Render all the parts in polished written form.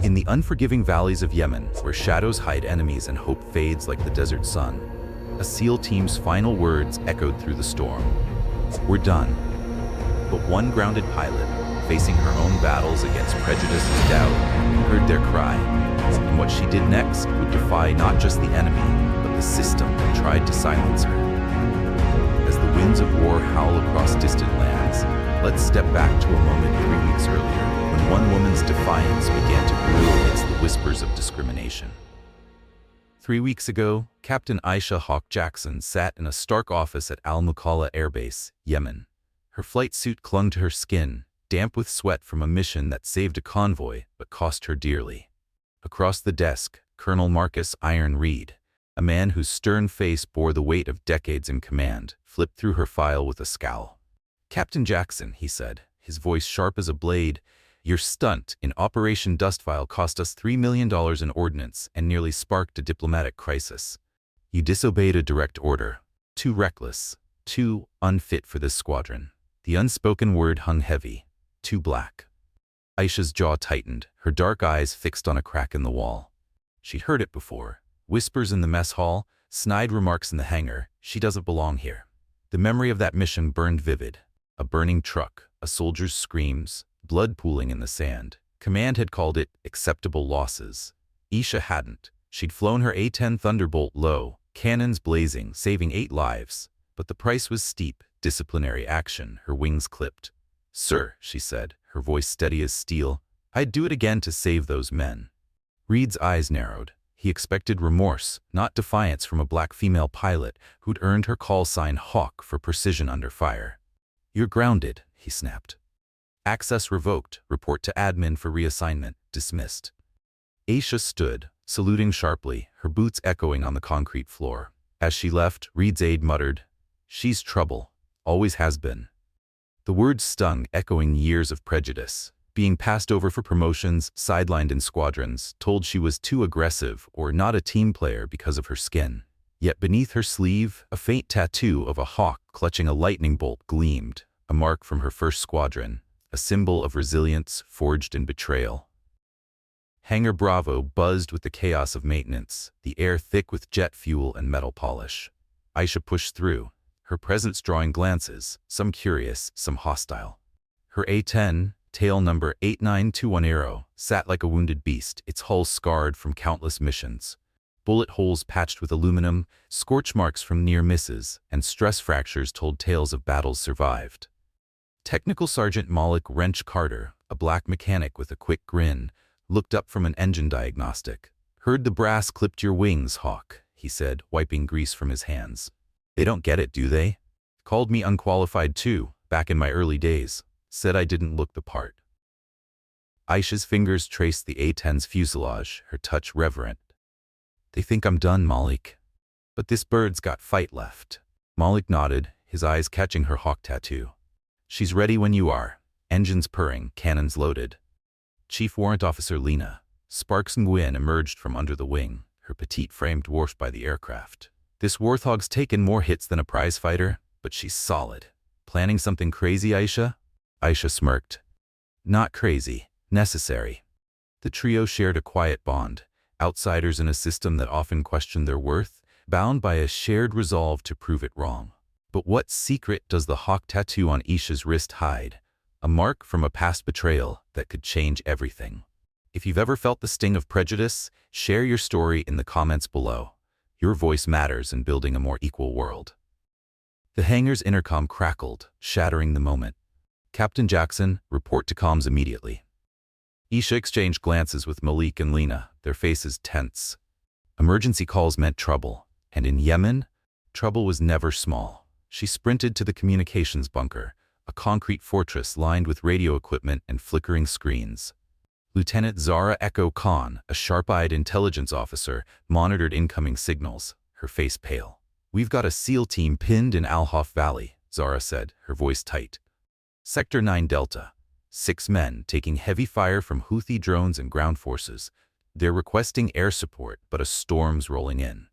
In the unforgiving valleys of Yemen, where shadows hide enemies and hope fades like the desert sun, a SEAL team's final words echoed through the storm. "We're done." But one grounded pilot, facing her own battles against prejudice and doubt, heard their cry. And what she did next would defy not just the enemy, but the system that tried to silence her. As the winds of war howl across distant lands, let's step back to a moment 3 weeks earlier, when one woman's defiance began to grow against the whispers of discrimination. 3 weeks ago, Captain Aisha Hawk Jackson sat in a stark office at Al-Mukalla Air Base, Yemen. Her flight suit clung to her skin, damp with sweat from a mission that saved a convoy but cost her dearly. Across the desk, Colonel Marcus Iron Reed, a man whose stern face bore the weight of decades in command, flipped through her file with a scowl. "Captain Jackson," he said, his voice sharp as a blade, "your stunt in Operation Dustfile cost us $3 million in ordnance and nearly sparked a diplomatic crisis. You disobeyed a direct order. Too reckless. Too unfit for this squadron." The unspoken word hung heavy. Too black. Aisha's jaw tightened, her dark eyes fixed on a crack in the wall. She'd heard it before. Whispers in the mess hall, snide remarks in the hangar, "She doesn't belong here." The memory of that mission burned vivid. A burning truck, a soldier's screams, blood pooling in the sand. Command had called it acceptable losses. Aisha hadn't. She'd flown her A-10 Thunderbolt low, cannons blazing, saving 8 lives. But the price was steep, disciplinary action, her wings clipped. "Sir," she said, her voice steady as steel, "I'd do it again to save those men." Reed's eyes narrowed. He expected remorse, not defiance from a black female pilot who'd earned her call sign Hawk for precision under fire. "You're grounded," he snapped. "Access revoked. Report to admin for reassignment. Dismissed." Aisha stood, saluting sharply, her boots echoing on the concrete floor. As she left, Reed's aide muttered, "She's trouble. Always has been." The words stung, echoing years of prejudice. Being passed over for promotions, sidelined in squadrons, told she was too aggressive or not a team player because of her skin. Yet beneath her sleeve, a faint tattoo of a hawk clutching a lightning bolt gleamed, a mark from her first squadron, a symbol of resilience forged in betrayal. Hangar Bravo buzzed with the chaos of maintenance, the air thick with jet fuel and metal polish. Aisha pushed through, her presence drawing glances, some curious, some hostile. Her A-10, tail number 89210, sat like a wounded beast, its hull scarred from countless missions. Bullet holes patched with aluminum, scorch marks from near misses, and stress fractures told tales of battles survived. Technical Sergeant Malik Wrench Carter, a black mechanic with a quick grin, looked up from an engine diagnostic. "Heard the brass clipped your wings, Hawk," he said, wiping grease from his hands. "They don't get it, do they? Called me unqualified too, back in my early days. Said I didn't look the part." Aisha's fingers traced the A-10's fuselage, her touch reverent. "They think I'm done, Malik. But this bird's got fight left." Malik nodded, his eyes catching her hawk tattoo. "She's ready when you are." Engines purring, cannons loaded. Chief Warrant Officer Lena, Sparks Nguyen, emerged from under the wing, her petite frame dwarfed by the aircraft. "This Warthog's taken more hits than a prizefighter, but she's solid. Planning something crazy, Aisha?" Aisha smirked. "Not crazy. Necessary." The trio shared a quiet bond, outsiders in a system that often questioned their worth, bound by a shared resolve to prove it wrong. But what secret does the hawk tattoo on Aisha's wrist hide? A mark from a past betrayal that could change everything. If you've ever felt the sting of prejudice, share your story in the comments below. Your voice matters in building a more equal world. The hangar's intercom crackled, shattering the moment. "Captain Jackson, report to comms immediately." Aisha exchanged glances with Malik and Lena, their faces tense. Emergency calls meant trouble, and in Yemen, trouble was never small. She sprinted to the communications bunker, a concrete fortress lined with radio equipment and flickering screens. Lieutenant Zara Echo Khan, a sharp-eyed intelligence officer, monitored incoming signals, her face pale. "We've got a SEAL team pinned in Al-Hawf Valley," Zara said, her voice tight. "Sector 9 Delta. 6 men taking heavy fire from Houthi drones and ground forces. They're requesting air support, but a storm's rolling in."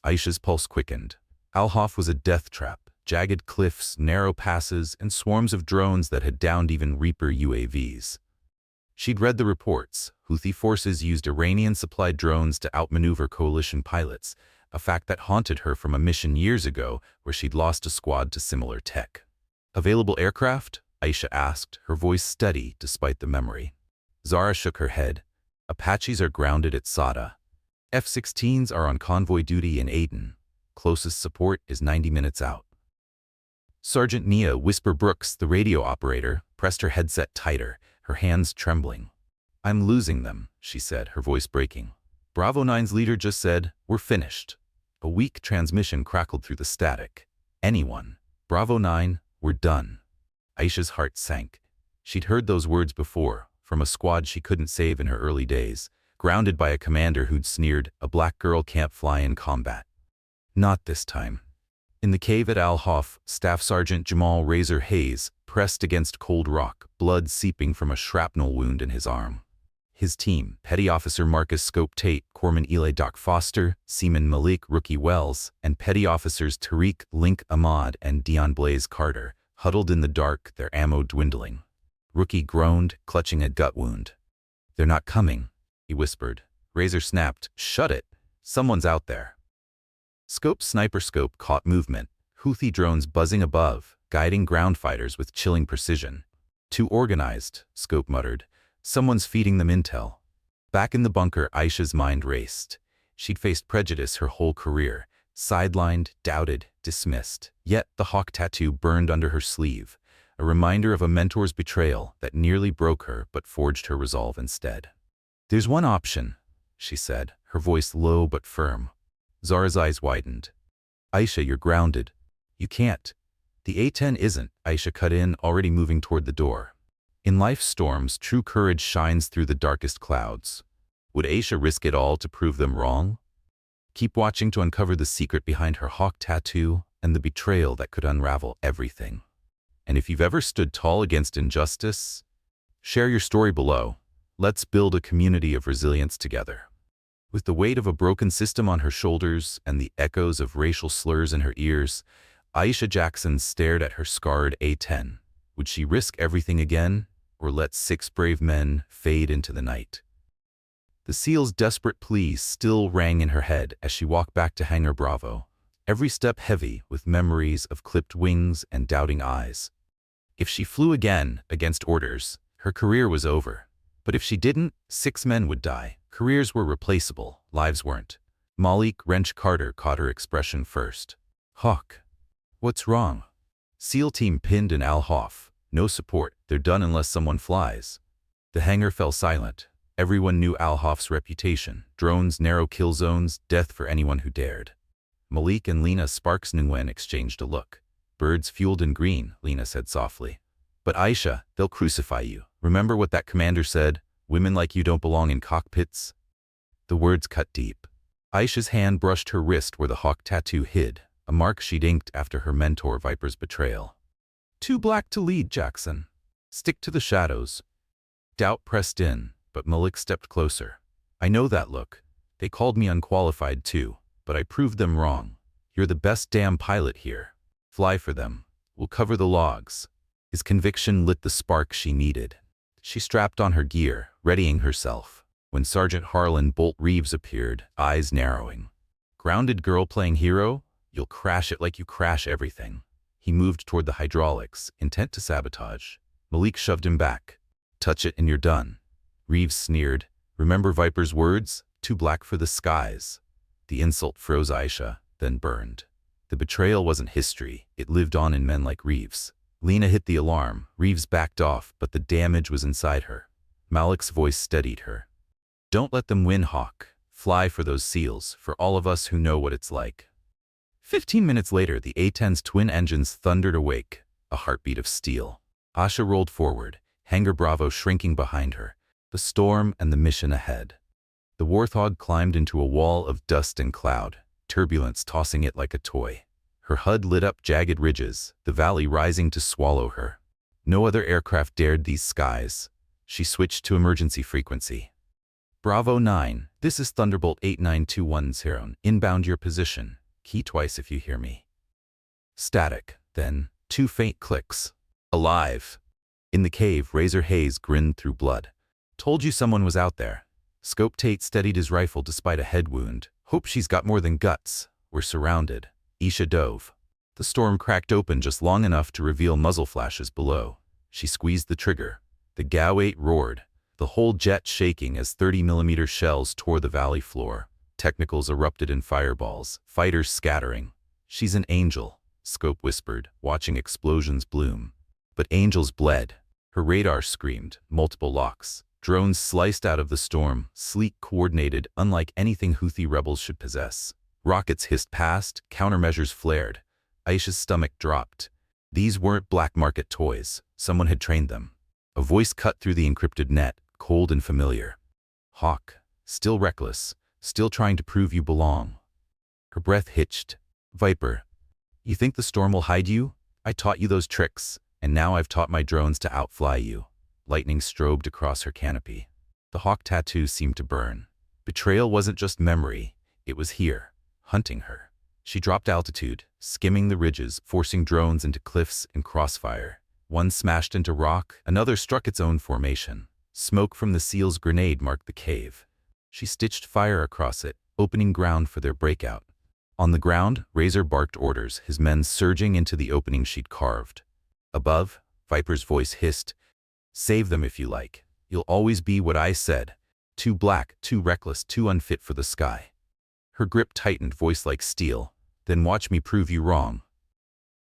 Aisha's pulse quickened. Al-Hawf was a death trap, jagged cliffs, narrow passes, and swarms of drones that had downed even Reaper UAVs. She'd read the reports. Houthi forces used Iranian-supplied drones to outmaneuver coalition pilots, a fact that haunted her from a mission years ago where she'd lost a squad to similar tech. Available aircraft? Aisha asked, her voice steady despite the memory. Zara shook her head. Apaches are grounded at Sada. F-16s are on convoy duty in Aden. Closest support is 90 minutes out. Sergeant Nia Whisper Brooks, the radio operator, pressed her headset tighter, her hands trembling. "I'm losing them," she said, her voice breaking. Bravo 9's leader just said, "We're finished." A weak transmission crackled through the static. "Anyone? Bravo 9, we're done." Aisha's heart sank. She'd heard those words before, from a squad she couldn't save in her early days, grounded by a commander who'd sneered, "A black girl can't fly in combat." Not this time. In the cave at Al-Hawf, Staff Sergeant Jamal Razor Hayes pressed against cold rock, blood seeping from a shrapnel wound in his arm. His team, Petty Officer Marcus Scope Tate, Corpsman Eli Doc Foster, Seaman Malik Rookie Wells, and Petty Officers Tariq Link Ahmad and Dion Blaze Carter, huddled in the dark, their ammo dwindling. Rookie groaned, clutching a gut wound. "They're not coming," he whispered. Razor snapped, "Shut it! Someone's out there." Scope's sniper scope caught movement, Houthi drones buzzing above, guiding ground fighters with chilling precision. "Too organized," Scope muttered. "Someone's feeding them intel." Back in the bunker, Aisha's mind raced. She'd faced prejudice her whole career, sidelined, doubted, dismissed. Yet the hawk tattoo burned under her sleeve, a reminder of a mentor's betrayal that nearly broke her but forged her resolve instead. "There's one option," she said, her voice low but firm. Zara's eyes widened. "Aisha, you're grounded. You can't." "The A-10 isn't," Aisha cut in, already moving toward the door. "In life's storms, true courage shines through the darkest clouds." Would Aisha risk it all to prove them wrong? Keep watching to uncover the secret behind her hawk tattoo and the betrayal that could unravel everything. And if you've ever stood tall against injustice, share your story below. Let's build a community of resilience together. With the weight of a broken system on her shoulders and the echoes of racial slurs in her ears, Aisha Jackson stared at her scarred A-10. Would she risk everything again, or let 6 brave men fade into the night? The SEAL's desperate pleas still rang in her head as she walked back to Hangar Bravo, every step heavy with memories of clipped wings and doubting eyes. If she flew again against orders, her career was over. But if she didn't, 6 men would die. Careers were replaceable, lives weren't. Malik Wrench Carter caught her expression first. "Hawk, what's wrong?" SEAL team pinned in Al-Hawf. "No support. They're done unless someone flies." The hangar fell silent. Everyone knew Al-Hawf's reputation. Drones, narrow kill zones, death for anyone who dared. Malik and Lena Sparks Nguyen exchanged a look. "Birds fueled in green," Lena said softly. "But Aisha, they'll crucify you. Remember what that commander said? Women like you don't belong in cockpits." The words cut deep. Aisha's hand brushed her wrist where the hawk tattoo hid, a mark she'd inked after her mentor Viper's betrayal. "Too black to lead, Jackson. Stick to the shadows." Doubt pressed in, but Malik stepped closer. "I know that look. They called me unqualified too, but I proved them wrong. You're the best damn pilot here. Fly for them. We'll cover the logs." His conviction lit the spark she needed. She strapped on her gear, readying herself, when Sergeant Harlan Bolt Reeves appeared, eyes narrowing. "Grounded girl playing hero? You'll crash it like you crash everything." He moved toward the hydraulics, intent to sabotage. Malik shoved him back. "Touch it and you're done." Reeves sneered. "Remember Viper's words? Too black for the skies." The insult froze Aisha, then burned. The betrayal wasn't history. It lived on in men like Reeves. Lena hit the alarm. Reeves backed off, but the damage was inside her. Malik's voice steadied her. "Don't let them win, Hawk. Fly for those SEALs, for all of us who know what it's like." 15 minutes later, the A-10's twin engines thundered awake, a heartbeat of steel. Aisha rolled forward, Hangar Bravo shrinking behind her, the storm and the mission ahead. The Warthog climbed into a wall of dust and cloud, turbulence tossing it like a toy. Her HUD lit up jagged ridges, the valley rising to swallow her. No other aircraft dared these skies. She switched to emergency frequency. "Bravo 9, this is Thunderbolt 89210, inbound your position. Key twice if you hear me." Static, then 2 faint clicks. "Alive." In the cave, Razor Hayes grinned through blood. Told you someone was out there. Scope Tate steadied his rifle despite a head wound. Hope she's got more than guts. We're surrounded. Aisha dove. The storm cracked open just long enough to reveal muzzle flashes below. She squeezed the trigger. The GAU-8 roared, the whole jet shaking as 30mm shells tore the valley floor. Technicals erupted in fireballs, fighters scattering. She's an angel, Scope whispered, watching explosions bloom. But angels bled. Her radar screamed, multiple locks. Drones sliced out of the storm, sleek, coordinated, unlike anything Houthi rebels should possess. Rockets hissed past, countermeasures flared. Aisha's stomach dropped. These weren't black market toys. Someone had trained them. A voice cut through the encrypted net, cold and familiar. Hawk, still reckless, still trying to prove you belong. Her breath hitched. Viper, you think the storm will hide you? I taught you those tricks, and now I've taught my drones to outfly you. Lightning strobed across her canopy. The hawk tattoo seemed to burn. Betrayal wasn't just memory, it was here, hunting her. She dropped altitude, skimming the ridges, forcing drones into cliffs and crossfire. One smashed into rock, another struck its own formation. Smoke from the SEAL's grenade marked the cave. She stitched fire across it, opening ground for their breakout. On the ground, Razor barked orders, his men surging into the opening she'd carved. Above, Viper's voice hissed, "Save them if you like. You'll always be what I said. Too black, too reckless, too unfit for the sky." Her grip tightened, voice like steel. "Then watch me prove you wrong."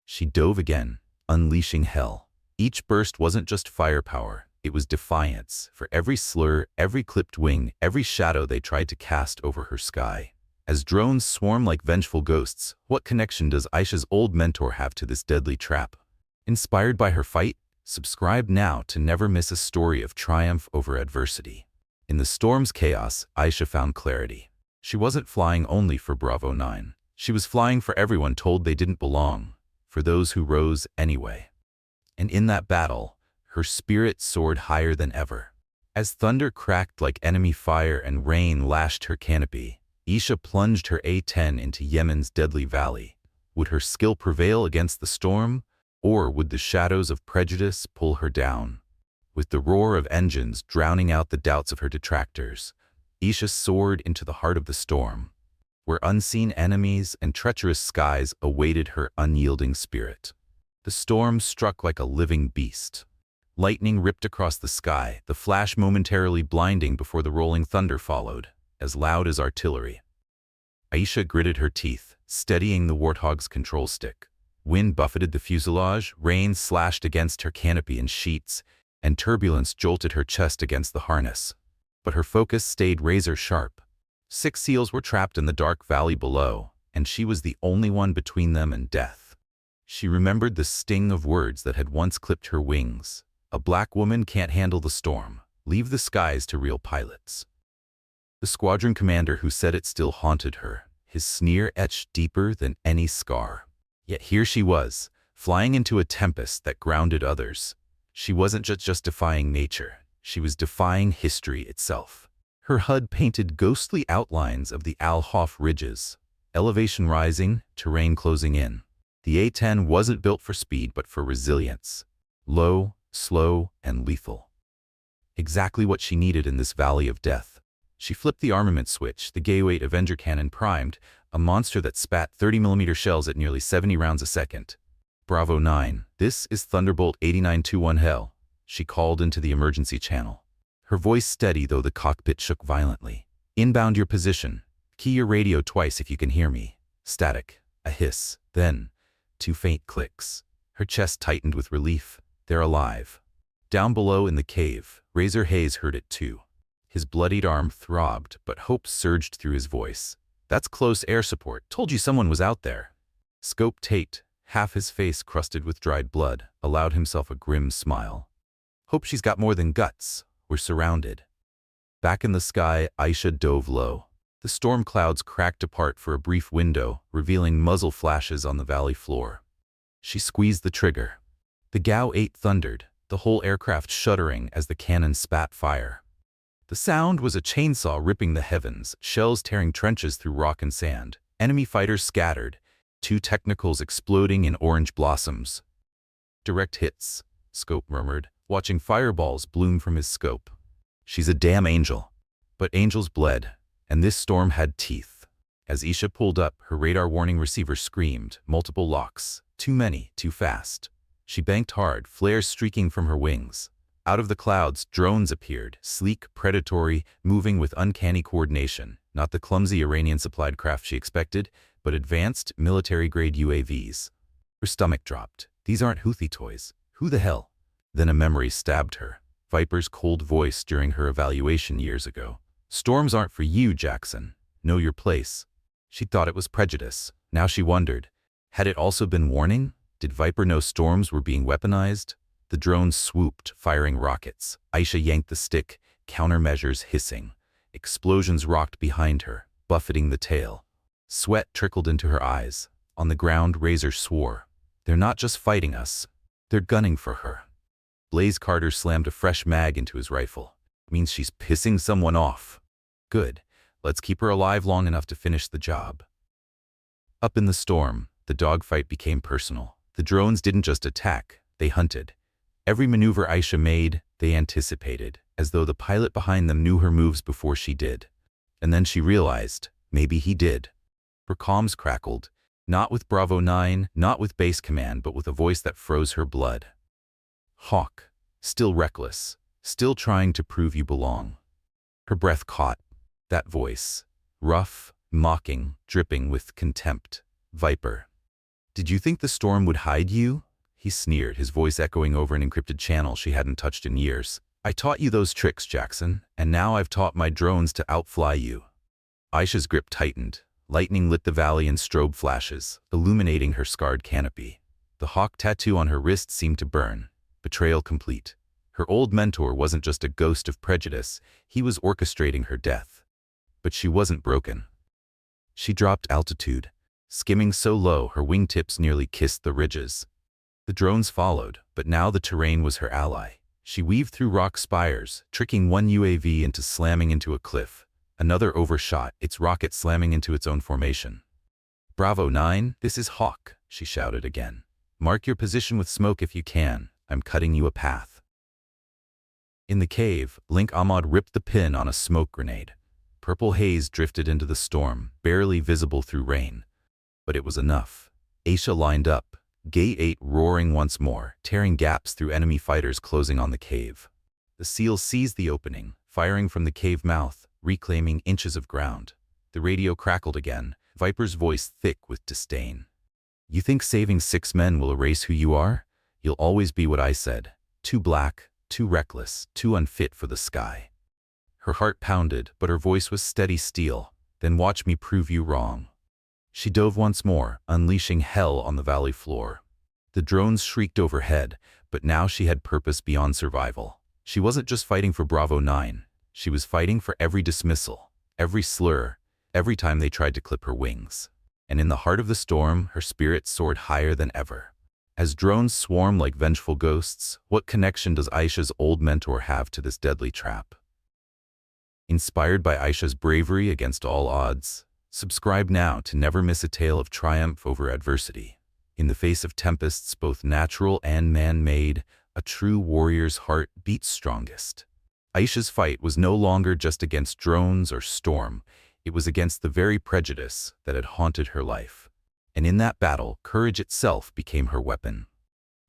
She dove again, unleashing hell. Each burst wasn't just firepower, it was defiance, for every slur, every clipped wing, every shadow they tried to cast over her sky. As drones swarm like vengeful ghosts, what connection does Aisha's old mentor have to this deadly trap? Inspired by her fight? Subscribe now to never miss a story of triumph over adversity. In the storm's chaos, Aisha found clarity. She wasn't flying only for Bravo 9. She was flying for everyone told they didn't belong, for those who rose anyway. And in that battle, her spirit soared higher than ever. As thunder cracked like enemy fire and rain lashed her canopy, Aisha plunged her A-10 into Yemen's deadly valley. Would her skill prevail against the storm, or would the shadows of prejudice pull her down? With the roar of engines drowning out the doubts of her detractors, Aisha soared into the heart of the storm, where unseen enemies and treacherous skies awaited her unyielding spirit. The storm struck like a living beast. Lightning ripped across the sky, the flash momentarily blinding before the rolling thunder followed, as loud as artillery. Aisha gritted her teeth, steadying the Warthog's control stick. Wind buffeted the fuselage, rain slashed against her canopy in sheets, and turbulence jolted her chest against the harness. But her focus stayed razor-sharp. 6 SEALs were trapped in the dark valley below, and she was the only one between them and death. She remembered the sting of words that had once clipped her wings. A black woman can't handle the storm. Leave the skies to real pilots. The squadron commander who said it still haunted her, his sneer etched deeper than any scar. Yet here she was, flying into a tempest that grounded others. She wasn't just defying nature, she was defying history itself. Her HUD painted ghostly outlines of the Al-Hawf ridges, elevation rising, terrain closing in. The A-10 wasn't built for speed but for resilience. Low, slow, and lethal. Exactly what she needed in this valley of death. She flipped the armament switch, the GAU-8 Avenger cannon primed, a monster that spat 30mm shells at nearly 70 rounds a second. Bravo 9, this is Thunderbolt 8921 Hell, she called into the emergency channel. Her voice steady though the cockpit shook violently. Inbound your position. Key your radio twice if you can hear me. Static. A hiss. Then 2 faint clicks. Her chest tightened with relief. They're alive. Down below in the cave, Razor Hayes heard it too. His bloodied arm throbbed, but hope surged through his voice. That's close air support. Told you someone was out there. Scope Tate, half his face crusted with dried blood, allowed himself a grim smile. Hope she's got more than guts. We're surrounded. Back in the sky, Aisha dove low. The storm clouds cracked apart for a brief window, revealing muzzle flashes on the valley floor. She squeezed the trigger. The GAU-8 thundered, the whole aircraft shuddering as the cannon spat fire. The sound was a chainsaw ripping the heavens, shells tearing trenches through rock and sand, enemy fighters scattered, 2 technicals exploding in orange blossoms. Direct hits, Scope murmured, watching fireballs bloom from his scope. She's a damn angel. But angels bled, and this storm had teeth. As Aisha pulled up, her radar warning receiver screamed, multiple locks, too many, too fast. She banked hard, flares streaking from her wings. Out of the clouds, drones appeared, sleek, predatory, moving with uncanny coordination. Not the clumsy Iranian-supplied craft she expected, but advanced, military-grade UAVs. Her stomach dropped. These aren't Houthi toys. Who the hell? Then a memory stabbed her. Viper's cold voice during her evaluation years ago. Storms aren't for you, Jackson. Know your place. She thought it was prejudice. Now she wondered, had it also been warning? Did Viper know storms were being weaponized? The drones swooped, firing rockets. Aisha yanked the stick, countermeasures hissing. Explosions rocked behind her, buffeting the tail. Sweat trickled into her eyes. On the ground, Razor swore. They're not just fighting us. They're gunning for her. Blaze Carter slammed a fresh mag into his rifle. Means she's pissing someone off. Good. Let's keep her alive long enough to finish the job. Up in the storm, the dogfight became personal. The drones didn't just attack, they hunted. Every maneuver Aisha made, they anticipated, as though the pilot behind them knew her moves before she did. And then she realized, maybe he did. Her comms crackled, not with Bravo 9, not with base command, but with a voice that froze her blood. Hawk, still reckless, still trying to prove you belong. Her breath caught. That voice, rough, mocking, dripping with contempt. Viper. Did you think the storm would hide you? He sneered, his voice echoing over an encrypted channel she hadn't touched in years. I taught you those tricks, Jackson, and now I've taught my drones to outfly you. Aisha's grip tightened. Lightning lit the valley in strobe flashes, illuminating her scarred canopy. The hawk tattoo on her wrist seemed to burn. Betrayal complete. Her old mentor wasn't just a ghost of prejudice, he was orchestrating her death. But she wasn't broken. She dropped altitude, skimming so low her wingtips nearly kissed the ridges. The drones followed, but now the terrain was her ally. She weaved through rock spires, tricking one UAV into slamming into a cliff. Another overshot, its rocket slamming into its own formation. Bravo 9, this is Hawk, she shouted again. Mark your position with smoke if you can. I'm cutting you a path. In the cave, Link Ahmad ripped the pin on a smoke grenade. Purple haze drifted into the storm, barely visible through rain. But it was enough. Aisha lined up, Gate 8 roaring once more, tearing gaps through enemy fighters closing on the cave. The SEALs seized the opening, firing from the cave mouth, reclaiming inches of ground. The radio crackled again, Viper's voice thick with disdain. You think saving 6 men will erase who you are? You'll always be what I said. Too black, too reckless, too unfit for the sky. Her heart pounded, but her voice was steady steel. Then watch me prove you wrong. She dove once more, unleashing hell on the valley floor. The drones shrieked overhead, but now she had purpose beyond survival. She wasn't just fighting for Bravo 9. She was fighting for every dismissal, every slur, every time they tried to clip her wings. And in the heart of the storm, her spirit soared higher than ever. As drones swarm like vengeful ghosts, what connection does Aisha's old mentor have to this deadly trap? Inspired by Aisha's bravery against all odds, subscribe now to never miss a tale of triumph over adversity. In the face of tempests, both natural and man-made, a true warrior's heart beats strongest. Aisha's fight was no longer just against drones or storm. It was against the very prejudice that had haunted her life. And in that battle, courage itself became her weapon.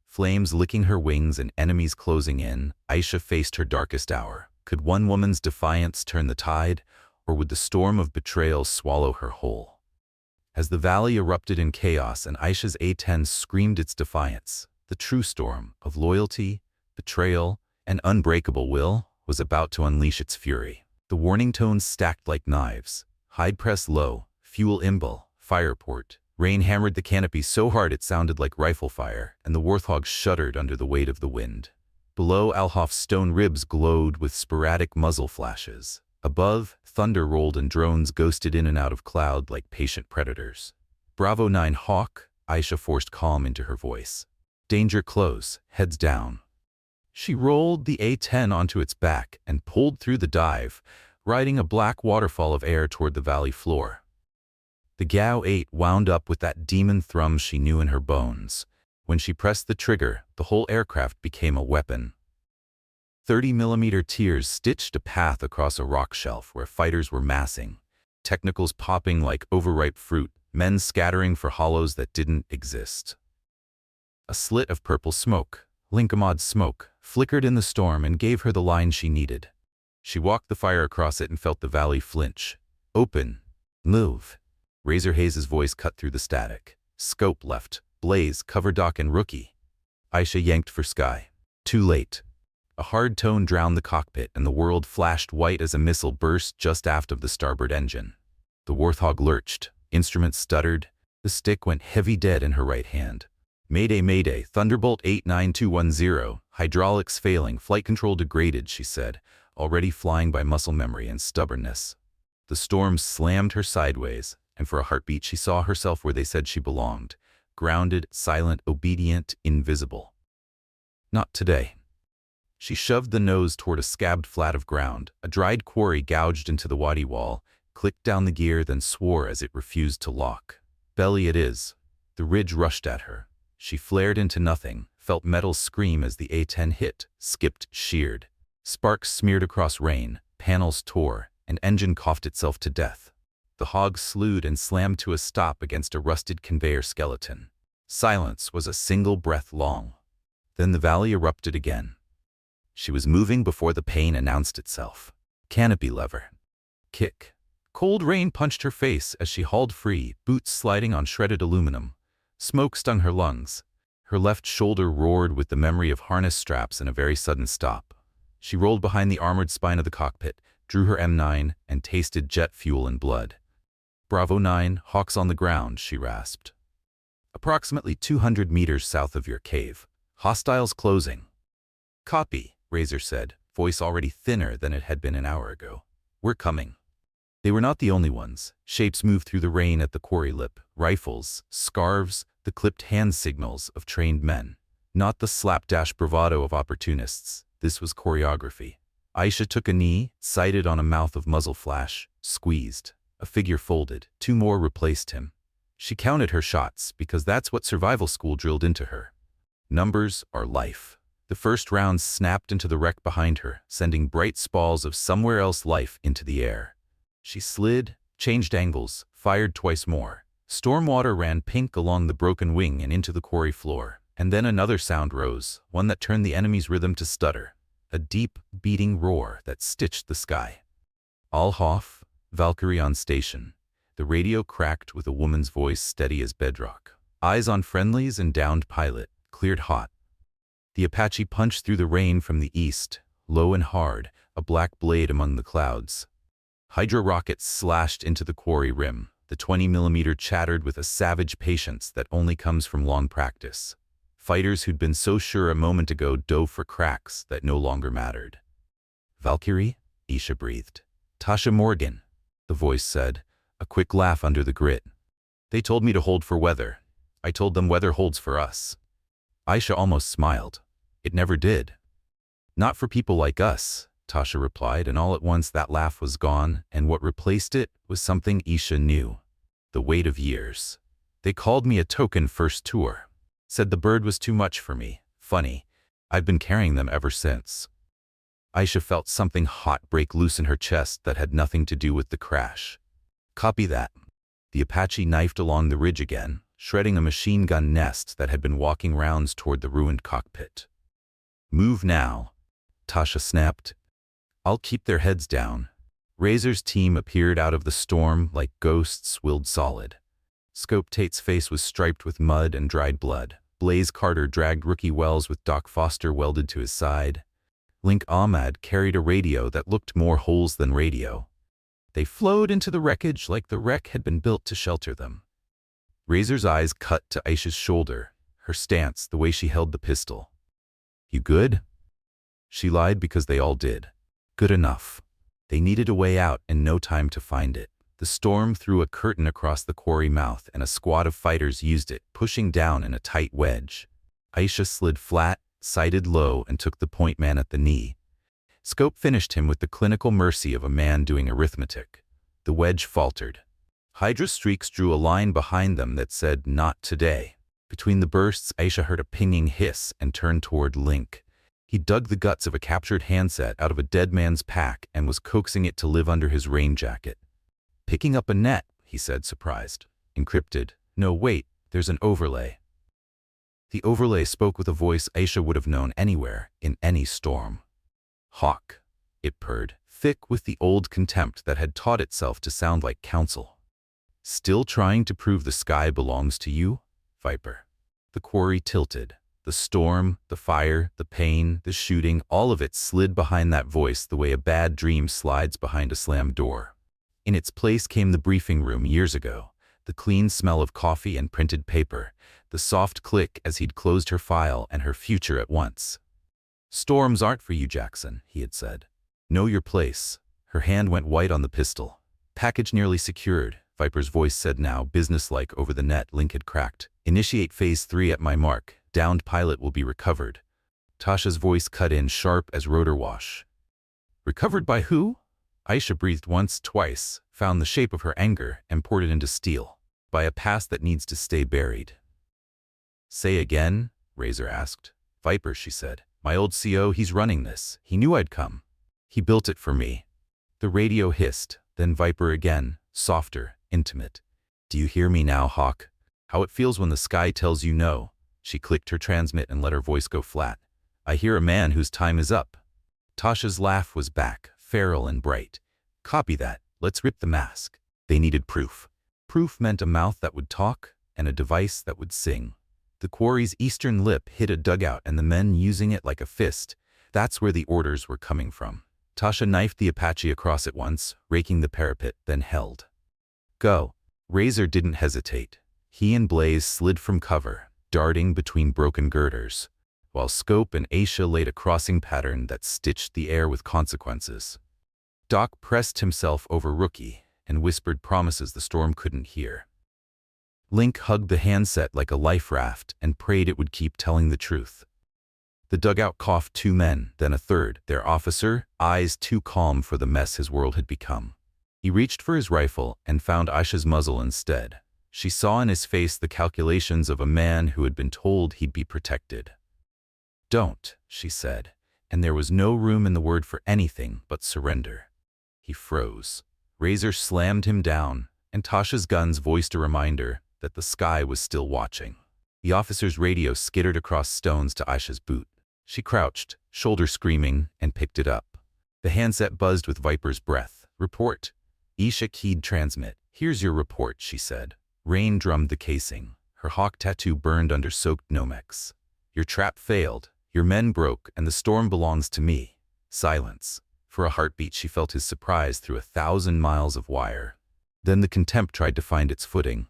Flames licking her wings and enemies closing in, Aisha faced her darkest hour. Could one woman's defiance turn the tide, or would the storm of betrayal swallow her whole? As the valley erupted in chaos and Aisha's A-10 screamed its defiance, the true storm of loyalty, betrayal, and unbreakable will was about to unleash its fury. The warning tones stacked like knives. Hide press low, fuel imbal, fire port. Rain hammered the canopy so hard it sounded like rifle fire, and the warthog shuddered under the weight of the wind. Below, Al-Hawf's stone ribs glowed with sporadic muzzle flashes. Above, thunder rolled and drones ghosted in and out of cloud like patient predators. Bravo 9 Hawk, Aisha forced calm into her voice. Danger close, heads down. She rolled the A-10 onto its back and pulled through the dive, riding a black waterfall of air toward the valley floor. The GAU-8 wound up with that demon thrum she knew in her bones. When she pressed the trigger, the whole aircraft became a weapon. 30mm tiers stitched a path across a rock shelf where fighters were massing, technicals popping like overripe fruit, men scattering for hollows that didn't exist. A slit of purple smoke, Linkamod's smoke, flickered in the storm and gave her the line she needed. She walked the fire across it and felt the valley flinch. Open. Move. Razor Hayes' voice cut through the static. Scope left. Blaze, cover Doc and Rookie. Aisha yanked for sky. Too late. A hard tone drowned the cockpit and the world flashed white as a missile burst just aft of the starboard engine. The Warthog lurched. Instruments stuttered. The stick went heavy dead in her right hand. Mayday, Mayday, Thunderbolt 89210, hydraulics failing, flight control degraded, she said, already flying by muscle memory and stubbornness. The storm slammed her sideways, and for a heartbeat she saw herself where they said she belonged, grounded, silent, obedient, invisible. Not today. She shoved the nose toward a scabbed flat of ground, a dried quarry gouged into the wadi wall, clicked down the gear, then swore as it refused to lock. Belly it is. The ridge rushed at her. She flared into nothing, felt metal scream as the A-10 hit, skipped, sheared. Sparks smeared across rain, panels tore, and engine coughed itself to death. The hog slewed and slammed to a stop against a rusted conveyor skeleton. Silence was a single breath long. Then the valley erupted again. She was moving before the pain announced itself. Canopy lever. Kick. Cold rain punched her face as she hauled free, boots sliding on shredded aluminum. Smoke stung her lungs. Her left shoulder roared with the memory of harness straps and a very sudden stop. She rolled behind the armored spine of the cockpit, drew her M9, and tasted jet fuel and blood. Bravo 9, Hawks on the ground, she rasped. Approximately 200 meters south of your cave. Hostiles closing. Copy, Razor said, voice already thinner than it had been an hour ago. We're coming. They were not the only ones. Shapes moved through the rain at the quarry lip. Rifles, scarves, the clipped hand signals of trained men. Not the slapdash bravado of opportunists. This was choreography. Aisha took a knee, sighted on a mouth of muzzle flash, squeezed. A figure folded. 2 more replaced him. She counted her shots because that's what survival school drilled into her. Numbers are life. The first round snapped into the wreck behind her, sending bright spalls of somewhere else life into the air. She slid, changed angles, fired twice more. Storm water ran pink along the broken wing and into the quarry floor. And then another sound rose, one that turned the enemy's rhythm to stutter. A deep, beating roar that stitched the sky. Al-Hawf, Valkyrie on station. The radio cracked with a woman's voice steady as bedrock. Eyes on friendlies and downed pilot, cleared hot. The Apache punched through the rain from the east, low and hard, a black blade among the clouds. Hydra rockets slashed into the quarry rim. The 20mm chattered with a savage patience that only comes from long practice. Fighters who'd been so sure a moment ago dove for cracks that no longer mattered. Valkyrie? Aisha breathed. Tasha Morgan, the voice said, a quick laugh under the grit. They told me to hold for weather. I told them weather holds for us. Aisha almost smiled. It never did. Not for people like us, Tasha replied, and all at once that laugh was gone, and what replaced it was something Aisha knew. The weight of years. They called me a token first tour. Said the bird was too much for me. Funny. I've been carrying them ever since. Aisha felt something hot break loose in her chest that had nothing to do with the crash. Copy that. The Apache knifed along the ridge again, shredding a machine gun nest that had been walking rounds toward the ruined cockpit. Move now, Tasha snapped. I'll keep their heads down. Razor's team appeared out of the storm like ghosts willed solid. Scope Tate's face was striped with mud and dried blood. Blaze Carter dragged Rookie Wells with Doc Foster welded to his side. Link Ahmad carried a radio that looked more holes than radio. They flowed into the wreckage like the wreck had been built to shelter them. Razor's eyes cut to Aisha's shoulder, her stance, the way she held the pistol. You good? She lied because they all did. Good enough. They needed a way out and no time to find it. The storm threw a curtain across the quarry mouth and a squad of fighters used it, pushing down in a tight wedge. Aisha slid flat, sighted low, and took the point man at the knee. Scope finished him with the clinical mercy of a man doing arithmetic. The wedge faltered. Hydra streaks drew a line behind them that said, "Not today." Between the bursts, Aisha heard a pinging hiss and turned toward Link. He dug the guts of a captured handset out of a dead man's pack and was coaxing it to live under his rain jacket. Picking up a net, he said, surprised. Encrypted. No, wait, there's an overlay. The overlay spoke with a voice Aisha would have known anywhere, in any storm. Hawk, it purred, thick with the old contempt that had taught itself to sound like counsel. Still trying to prove the sky belongs to you, Viper? The quarry tilted. The storm, the fire, the pain, the shooting, all of it slid behind that voice the way a bad dream slides behind a slammed door. In its place came the briefing room years ago, the clean smell of coffee and printed paper, the soft click as he'd closed her file and her future at once. Storms aren't for you, Jackson, he had said. Know your place. Her hand went white on the pistol. Package nearly secured, Viper's voice said now, businesslike over the net Link had cracked. Initiate phase 3 at my mark. Downed pilot will be recovered. Tasha's voice cut in sharp as rotor wash. Recovered by who? Aisha breathed once, twice, found the shape of her anger, and poured it into steel. By a past that needs to stay buried. Say again? Razor asked. Viper, she said. My old CO, he's running this. He knew I'd come. He built it for me. The radio hissed, then Viper again, softer, intimate. Do you hear me now, Hawk? How it feels when the sky tells you no. She clicked her transmit and let her voice go flat. I hear a man whose time is up. Tasha's laugh was back, feral and bright. Copy that. Let's rip the mask. They needed proof. Proof meant a mouth that would talk and a device that would sing. The quarry's eastern lip hit a dugout and the men using it like a fist. That's where the orders were coming from. Tasha knifed the Apache across it once, raking the parapet, then held. Go. Razor didn't hesitate. He and Blaze slid from cover, darting between broken girders, while Scope and Aisha laid a crossing pattern that stitched the air with consequences. Doc pressed himself over Rookie and whispered promises the storm couldn't hear. Link hugged the handset like a life raft and prayed it would keep telling the truth. The dugout coughed 2 men, then a third, their officer, eyes too calm for the mess his world had become. He reached for his rifle and found Aisha's muzzle instead. She saw in his face the calculations of a man who had been told he'd be protected. Don't, she said, and there was no room in the word for anything but surrender. He froze. Razor slammed him down, and Tasha's guns voiced a reminder that the sky was still watching. The officer's radio skittered across stones to Aisha's boot. She crouched, shoulder screaming, and picked it up. The handset buzzed with Viper's breath. Report. Aisha keyed transmit. Here's your report, she said. Rain drummed the casing. Her hawk tattoo burned under soaked Nomex. Your trap failed. Your men broke, and the storm belongs to me. Silence. For a heartbeat she felt his surprise through 1,000 miles of wire. Then the contempt tried to find its footing.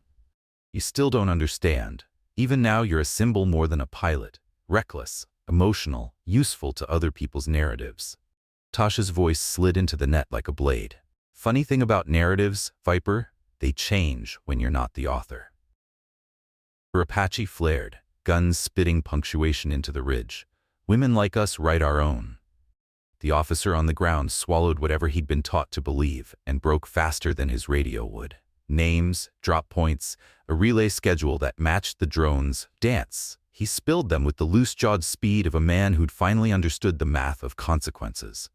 You still don't understand. Even now you're a symbol more than a pilot. Reckless, emotional, useful to other people's narratives. Tasha's voice slid into the net like a blade. Funny thing about narratives, Viper, they change when you're not the author. Her Apache flared, guns spitting punctuation into the ridge. Women like us write our own. The officer on the ground swallowed whatever he'd been taught to believe and broke faster than his radio would. Names, drop points, a relay schedule that matched the drone's dance. He spilled them with the loose-jawed speed of a man who'd finally understood the math of consequences.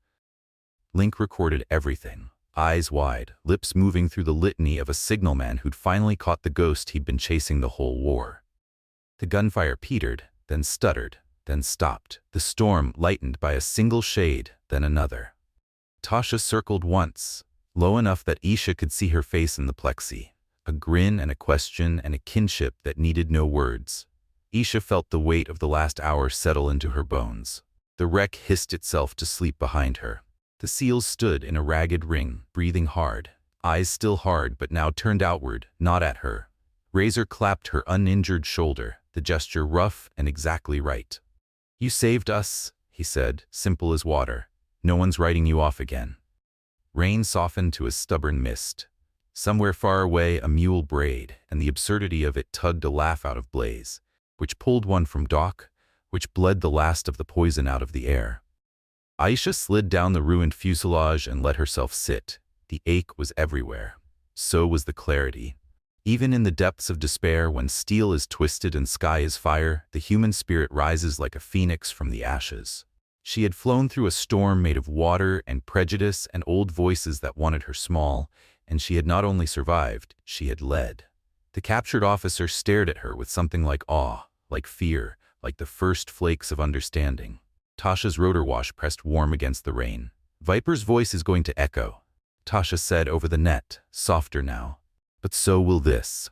Link recorded everything, eyes wide, lips moving through the litany of a signalman who'd finally caught the ghost he'd been chasing the whole war. The gunfire petered, then stuttered, then stopped. The storm lightened by a single shade, then another. Tasha circled once, low enough that Aisha could see her face in the plexi, a grin and a question and a kinship that needed no words. Aisha felt the weight of the last hour settle into her bones. The wreck hissed itself to sleep behind her. The seals stood in a ragged ring, breathing hard, eyes still hard but now turned outward, not at her. Razor clapped her uninjured shoulder, the gesture rough and exactly right. You saved us, he said, simple as water. No one's writing you off again. Rain softened to a stubborn mist. Somewhere far away a mule brayed, and the absurdity of it tugged a laugh out of Blaze, which pulled one from Doc, which bled the last of the poison out of the air. Aisha slid down the ruined fuselage and let herself sit. The ache was everywhere. So was the clarity. Even in the depths of despair, when steel is twisted and sky is fire, the human spirit rises like a phoenix from the ashes. She had flown through a storm made of water and prejudice and old voices that wanted her small, and she had not only survived, she had led. The captured officer stared at her with something like awe, like fear, like the first flakes of understanding. Tasha's rotor wash pressed warm against the rain. "Viper's voice is going to echo," Tasha said over the net, softer now. "But so will this."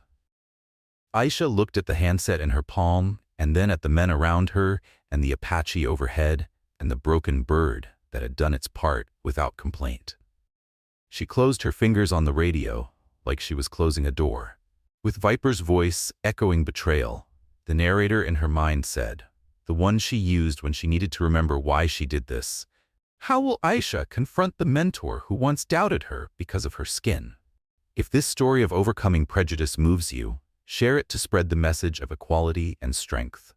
Aisha looked at the handset in her palm, and then at the men around her, and the Apache overhead, and the broken bird that had done its part without complaint. She closed her fingers on the radio, like she was closing a door. With Viper's voice echoing betrayal, the narrator in her mind said, the one she used when she needed to remember why she did this, "How will Aisha confront the mentor who once doubted her because of her skin?" If this story of overcoming prejudice moves you, share it to spread the message of equality and strength.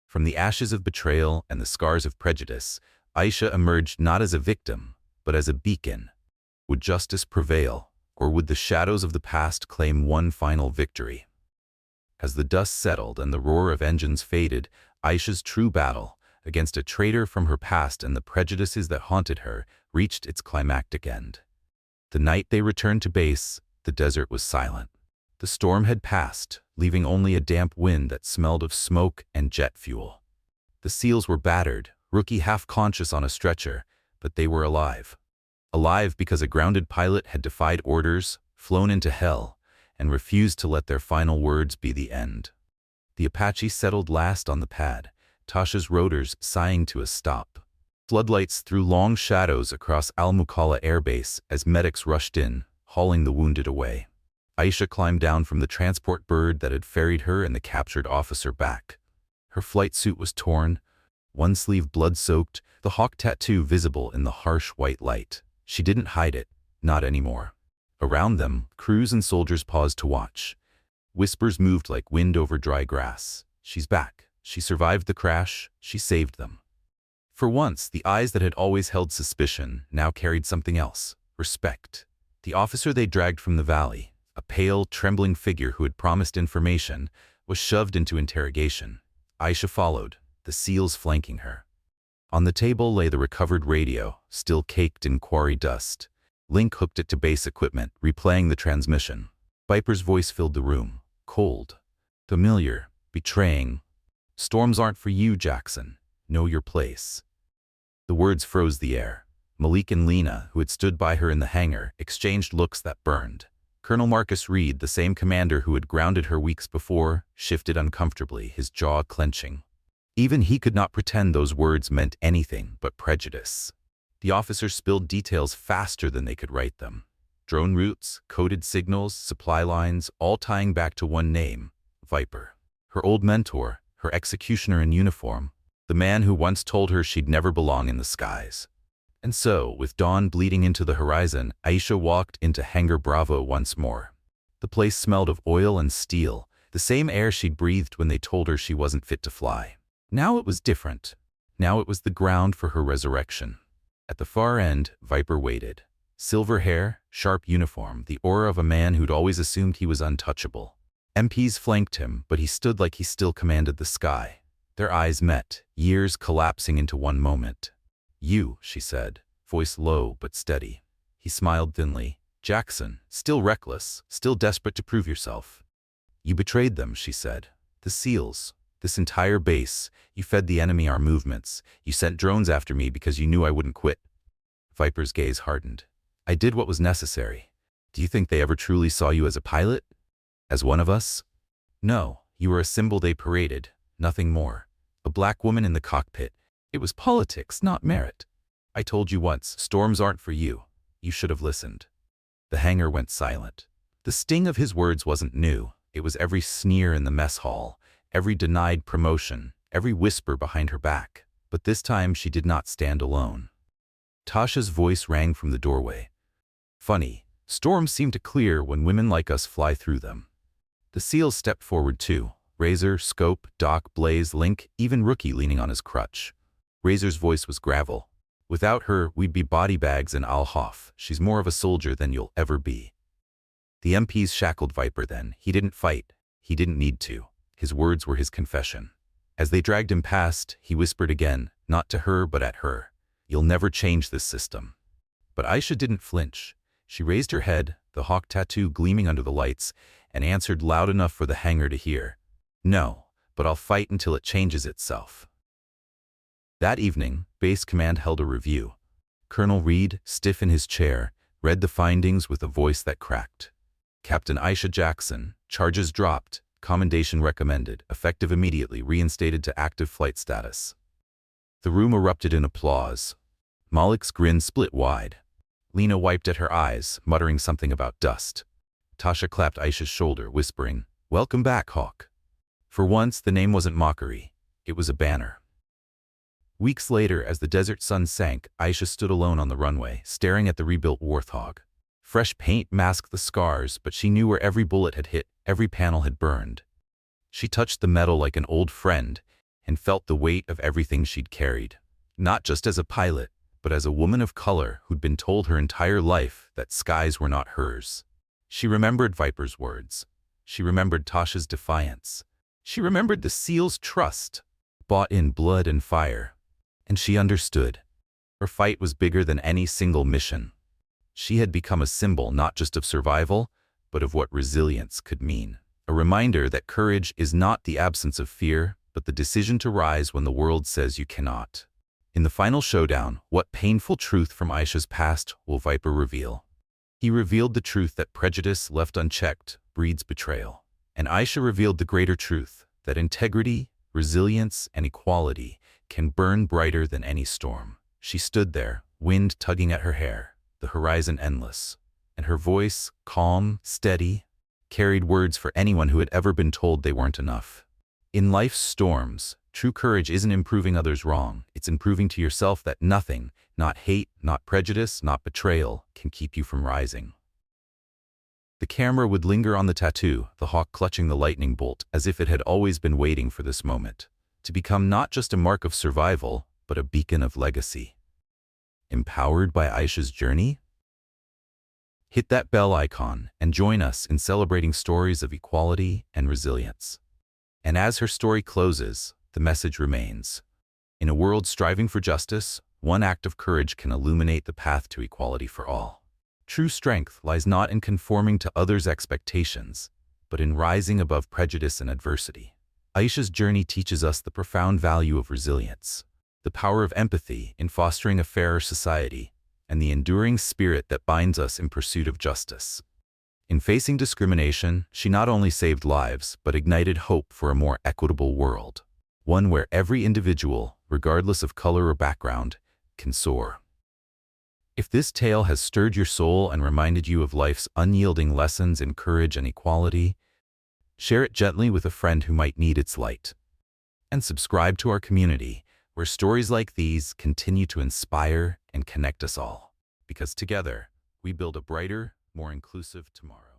From the ashes of betrayal and the scars of prejudice, Aisha emerged not as a victim, but as a beacon. Would justice prevail, or would the shadows of the past claim one final victory? As the dust settled and the roar of engines faded, Aisha's true battle, against a traitor from her past and the prejudices that haunted her, reached its climactic end. The night they returned to base, the desert was silent. The storm had passed, leaving only a damp wind that smelled of smoke and jet fuel. The SEALs were battered, Rookie half-conscious on a stretcher, but they were alive. Alive because a grounded pilot had defied orders, flown into hell, and refused to let their final words be the end. The Apache settled last on the pad, Tasha's rotors sighing to a stop. Floodlights threw long shadows across Al-Mukalla Air Base as medics rushed in, hauling the wounded away. Aisha climbed down from the transport bird that had ferried her and the captured officer back. Her flight suit was torn, one sleeve blood-soaked, the hawk tattoo visible in the harsh white light. She didn't hide it, not anymore. Around them, crews and soldiers paused to watch. Whispers moved like wind over dry grass. "She's back. She survived the crash. She saved them." For once, the eyes that had always held suspicion now carried something else, respect. The officer they dragged from the valley, a pale, trembling figure who had promised information, was shoved into interrogation. Aisha followed, the SEALs flanking her. On the table lay the recovered radio, still caked in quarry dust. Link hooked it to base equipment, replaying the transmission. Viper's voice filled the room, cold, familiar, betraying. "Storms aren't for you, Jackson. Know your place." The words froze the air. Malik and Lena, who had stood by her in the hangar, exchanged looks that burned. Colonel Marcus Reed, the same commander who had grounded her weeks before, shifted uncomfortably, his jaw clenching. Even he could not pretend those words meant anything but prejudice. The officer spilled details faster than they could write them. Drone routes, coded signals, supply lines, all tying back to one name, Viper. Her old mentor, her executioner in uniform, the man who once told her she'd never belong in the skies. And so, with dawn bleeding into the horizon, Aisha walked into Hangar Bravo once more. The place smelled of oil and steel, the same air she'd breathed when they told her she wasn't fit to fly. Now it was different. Now it was the ground for her resurrection. At the far end, Viper waited. Silver hair, sharp uniform, the aura of a man who'd always assumed he was untouchable. MPs flanked him, but he stood like he still commanded the sky. Their eyes met, years collapsing into one moment. "You," she said, voice low but steady. He smiled thinly. "Jackson, still reckless, still desperate to prove yourself." "You betrayed them," she said. "The SEALs. This entire base. You fed the enemy our movements. You sent drones after me because you knew I wouldn't quit." Viper's gaze hardened. "I did what was necessary. Do you think they ever truly saw you as a pilot? As one of us? No, you were a symbol they paraded, nothing more. A black woman in the cockpit. It was politics, not merit. I told you once, storms aren't for you. You should have listened." The hangar went silent. The sting of his words wasn't new. It was every sneer in the mess hall, every denied promotion, every whisper behind her back. But this time she did not stand alone. Tasha's voice rang from the doorway. "Funny, storms seem to clear when women like us fly through them." The SEALs stepped forward too. Razor, Scope, Doc, Blaze, Link, even Rookie leaning on his crutch. Razor's voice was gravel. "Without her, we'd be body bags in Al-Hawf. She's more of a soldier than you'll ever be." The MPs shackled Viper then. He didn't fight. He didn't need to. His words were his confession. As they dragged him past, he whispered again, not to her but at her, "You'll never change this system." But Aisha didn't flinch. She raised her head, the hawk tattoo gleaming under the lights, and answered loud enough for the hangar to hear, "No, but I'll fight until it changes itself." That evening, Base Command held a review. Colonel Reed, stiff in his chair, read the findings with a voice that cracked. Captain Aisha Jackson, charges dropped, commendation recommended, effective immediately, reinstated to active flight status. The room erupted in applause. Malik's grin split wide. Lena wiped at her eyes, muttering something about dust. Tasha clapped Aisha's shoulder, whispering, "Welcome back, Hawk." For once, the name wasn't mockery. It was a banner. Weeks later, as the desert sun sank, Aisha stood alone on the runway, staring at the rebuilt Warthog. Fresh paint masked the scars, but she knew where every bullet had hit, every panel had burned. She touched the metal like an old friend and felt the weight of everything she'd carried. Not just as a pilot, but as a woman of color who'd been told her entire life that skies were not hers. She remembered Viper's words. She remembered Tasha's defiance. She remembered the SEAL's trust, bought in blood and fire. And she understood. Her fight was bigger than any single mission. She had become a symbol not just of survival, but of what resilience could mean. A reminder that courage is not the absence of fear, but the decision to rise when the world says you cannot. In the final showdown, what painful truth from Aisha's past will Viper reveal? He revealed the truth that prejudice left unchecked breeds betrayal. And Aisha revealed the greater truth, that integrity, resilience, and equality can burn brighter than any storm. She stood there, wind tugging at her hair, the horizon endless, and her voice, calm, steady, carried words for anyone who had ever been told they weren't enough. In life's storms, true courage isn't improving others wrong. It's improving to yourself that nothing, not hate, not prejudice, not betrayal, can keep you from rising. The camera would linger on the tattoo, the hawk clutching the lightning bolt, as if it had always been waiting for this moment, to become not just a mark of survival, but a beacon of legacy. Empowered by Aisha's journey? Hit that bell icon and join us in celebrating stories of equality and resilience. And as her story closes, the message remains. In a world striving for justice, one act of courage can illuminate the path to equality for all. True strength lies not in conforming to others' expectations, but in rising above prejudice and adversity. Aisha's journey teaches us the profound value of resilience, the power of empathy in fostering a fairer society, and the enduring spirit that binds us in pursuit of justice. In facing discrimination, she not only saved lives, but ignited hope for a more equitable world, one where every individual, regardless of color or background, can soar. If this tale has stirred your soul and reminded you of life's unyielding lessons in courage and equality, share it gently with a friend who might need its light. And subscribe to our community, where stories like these continue to inspire and connect us all. Because together, we build a brighter, more inclusive tomorrow.